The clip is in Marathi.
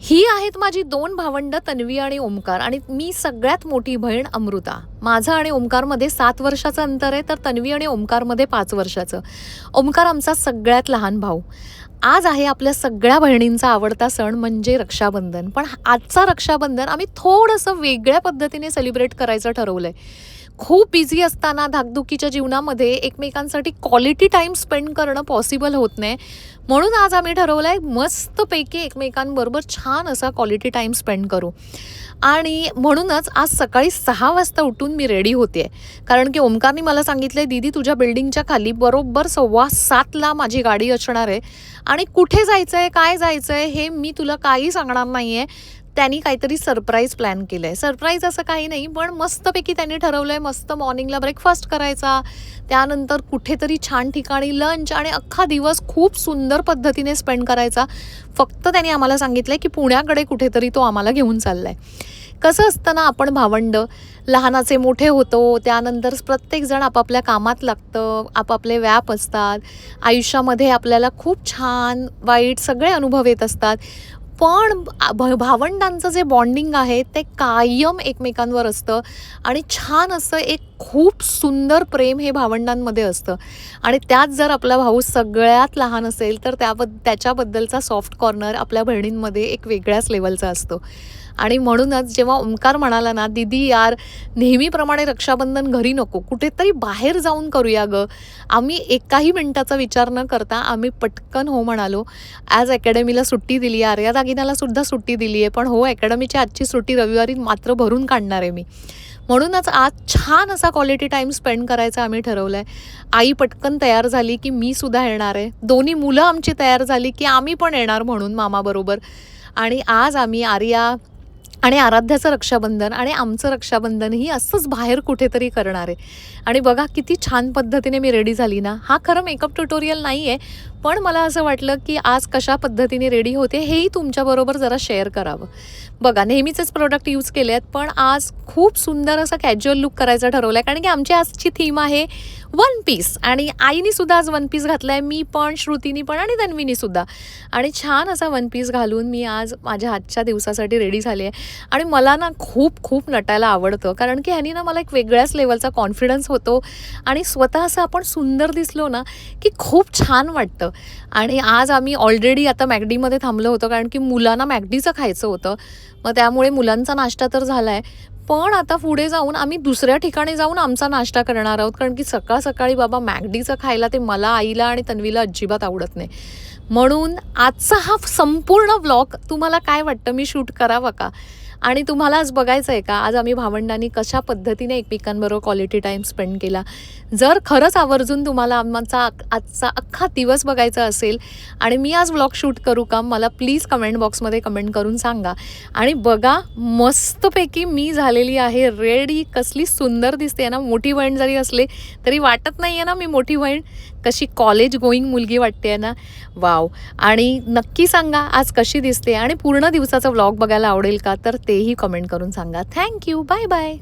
ही आहेत माझी दोन भावंडं तन्वी आणि ओमकार आणि मी सगळ्यात मोठी बहीण अमृता. माझं आणि ओमकारमध्ये 7 वर्षाचं अंतर आहे, तर तन्वी आणि ओमकारमध्ये 5 वर्षाचं. ओमकार आमचा सगळ्यात लहान भाऊ. आज आहे आपल्या सगळ्या बहिणींचा आवडता सण म्हणजे रक्षाबंधन. पण आजचा रक्षाबंधन आम्ही थोडंसं वेगळ्या पद्धतीने सेलिब्रेट करायचं ठरवलंय. खूप बिझी असताना धाकधुकीच्या जीवनामध्ये एकमेकांसाठी क्वालिटी टाईम स्पेंड करणं पॉसिबल होत नाही. म्हणून आज आम्ही ठरवलं आहे मस्तपैकी एकमेकांबरोबर छान असा क्वालिटी टाईम स्पेंड करू. आणि म्हणूनच आज सकाळी 6 वाजता उठून मी रेडी होते आहे. कारण की ओमकारने मला सांगितलं दीदी तुझ्या बिल्डिंगच्या खाली बरोबर 6:15ला माझी गाडी असणार आहे आणि कुठे जायचं आहे काय जायचं आहे हे मी तुला काही सांगणार नाही आहे. त्यांनी काहीतरी सरप्राईज प्लॅन केलं आहे. सरप्राईज असं काही नाही, पण मस्तपैकी त्यांनी ठरवलं आहे मस्त मॉर्निंगला ब्रेकफास्ट करायचा, त्यानंतर कुठेतरी छान ठिकाणी लंच आणि अख्खा दिवस खूप सुंदर पद्धतीने स्पेंड करायचा. फक्त त्यांनी आम्हाला सांगितलं आहे की पुण्याकडे कुठेतरी तो आम्हाला घेऊन चालला आहे. कसं असतं ना, आपण भावंड लहानाचे मोठे होतो, त्यानंतर प्रत्येकजण आपापल्या कामात लागतं, आपापले व्याप असतात. आयुष्यामध्ये आपल्याला खूप छान वाईट सगळे अनुभव येत असतात. पण भावंडांचं जे बॉन्डिंग आहे ते कायम एकमेकांवर असतं आणि छान असं एक खूप सुंदर प्रेम हे भावंडांमध्ये असतं. आणि त्यात जर आपला भाऊ सगळ्यात लहान असेल तर त्याच्याबद्दलचा सॉफ्ट कॉर्नर आपल्या बहिणींमध्ये एक वेगळ्याच लेवलचा असतो. आणि म्हणूनच जेव्हा ओमकार म्हणाला ना, दीदी यार नेहमीप्रमाणे रक्षाबंधन घरी नको, कुठेतरी बाहेर जाऊन करूया गं, आम्ही एकाही मिनिटाचा विचार न करता आम्ही पटकन हो म्हणालो. ॲज अकॅडमीला सुट्टी दिली आहे, आर्या दागिनाला सुद्धा सुट्टी दिली आहे, पण हो अकॅडमीची आजची सुट्टी रविवारी मात्र भरून काढणार आहे मी. म्हणूनच आज छान असा क्वालिटी टाईम स्पेंड करायचा आम्ही ठरवलं आहे. आई पटकन तयार झाली की मी सुद्धा येणार आहे. दोन्ही मुलं आमची तयार झाली की आम्ही पण येणार म्हणून मामाबरोबर. आणि आज आम्ही आर्या आणि आराध्याचं रक्षाबंधन आणि आमचं रक्षाबंधनही असंच बाहेर कुठेतरी करणार आहे. आणि बघा किती छान पद्धतीने मी रेडी झाली ना. हा खरं मेकअप ट्युटोरियल नाही आहे, पण मला असं वाटलं की आज कशा पद्धतीने रेडी होते हेही तुमच्याबरोबर जरा शेअर करावं. बघा नेहमीचेच प्रोडक्ट यूज केले आहेत, पण आज खूप सुंदर असा कॅज्युअल लुक करायचा ठरवला आहे. कारण की आमची आजची थीम आहे वन पीस आणि आईनी सुद्धा आज वन पीस घातला आहे, मी पण, श्रुतीनी पण आणि तन्वीनी सुद्धा. आणि छान असा वन पीस घालून मी आज माझ्या आजच्या दिवसासाठी रेडी झाली आहे. आणि मला ना खूप खूप नटायला आवडतं, कारण की ह्यानी ना मला एक वेगळ्याच लेवलचा कॉन्फिडन्स होतो आणि स्वतः असं आपण सुंदर दिसलो ना की खूप छान वाटतं. आणि आज आम्ही ऑलरेडी आता मॅकडीमध्ये थांबलो होतो, कारण की मुलांना मॅकडीचं खायचं होतं. मग त्यामुळे मुलांचा नाश्ता तर झाला आहे, पण आता पुढे जाऊन आम्ही दुसऱ्या ठिकाणी जाऊन आमचा नाश्ता करणार आहोत. कारण की सकाळ सकाळी बाबा मॅकडीचं खायला ते मला, आईला आणि तन्वीला अजिबात आवडत नाही. म्हणून आजचा हा संपूर्ण व्लॉग तुम्हाला काय वाटतं, मी शूट करावा का? आणि तुम्हाला आज बघायचं आहे का आज आम्ही भावंडांनी कशा पद्धतीने एकमेकांबरोबर क्वालिटी टाईम स्पेंड केला? जर खरंच आवर्जून तुम्हाला आमचा आजचा अख्खा दिवस बघायचा असेल आणि मी आज व्लॉग शूट करू का, मला प्लीज कमेंट बॉक्समध्ये कमेंट करून सांगा. आणि बघा मस्तपैकी मी झालेली आहे रेडी. कसली सुंदर दिसते ना. मोठी बहीण जरी असले तरी वाटत नाही आहे ना मी मोठी बहीण, कशी कॉलेज गोईंग मुलगी वाटते आहे ना. वाव. आणि नक्की सांगा आज कशी दिसते आणि पूर्ण दिवसाचा व्लॉग बघायला आवडेल का, तर तेही कमेंट करून सांगा. थँक्यू. Bye bye.